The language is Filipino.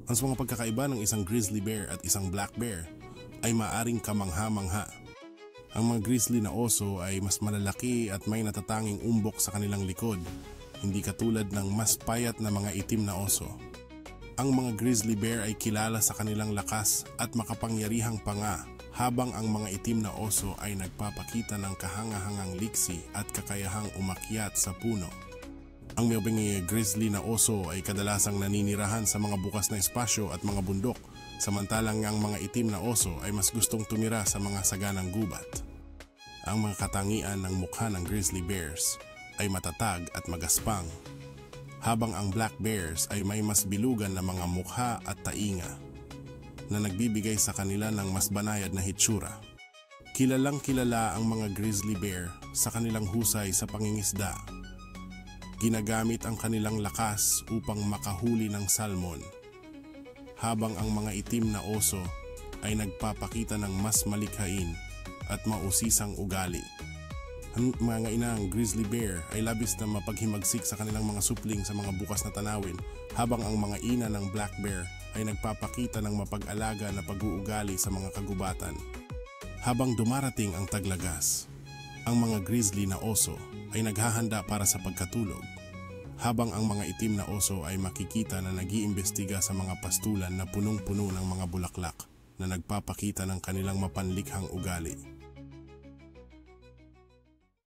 Ang mga pagkakaiba ng isang grizzly bear at isang black bear ay maaring kamangha-mangha. Ang mga grizzly na oso ay mas malalaki at may natatanging umbok sa kanilang likod, hindi katulad ng mas payat na mga itim na oso. Ang mga grizzly bear ay kilala sa kanilang lakas at makapangyarihang panga, habang ang mga itim na oso ay nagpapakita ng kahangahangang liksi at kakayahang umakyat sa puno. Ang mga grizzly na oso ay kadalasang naninirahan sa mga bukas na espasyo at mga bundok, samantalang ang mga itim na oso ay mas gustong tumira sa mga saganang gubat. Ang mga katangian ng mukha ng grizzly bears ay matatag at magaspang, habang ang black bears ay may mas bilugan na mga mukha at tainga na nagbibigay sa kanila ng mas banayad na hitsura. Kilalang kilala ang mga grizzly bear sa kanilang husay sa pangingisda. Ginagamit ang kanilang lakas upang makahuli ng salmon, habang ang mga itim na oso ay nagpapakita ng mas malikhain at mausisang ugali. Ang mga inang grizzly bear ay labis na mapaghimagsik sa kanilang mga supling sa mga bukas na tanawin, habang ang mga ina ng black bear ay nagpapakita ng mapag-alaga na pag-uugali sa mga kagubatan. Habang dumarating ang taglagas, ang mga grizzly na oso ay naghahanda para sa pagkatulog, habang ang mga itim na oso ay makikita na nag-iimbestiga sa mga pastulan na punong-puno ng mga bulaklak na nagpapakita ng kanilang mapanlikhang ugali.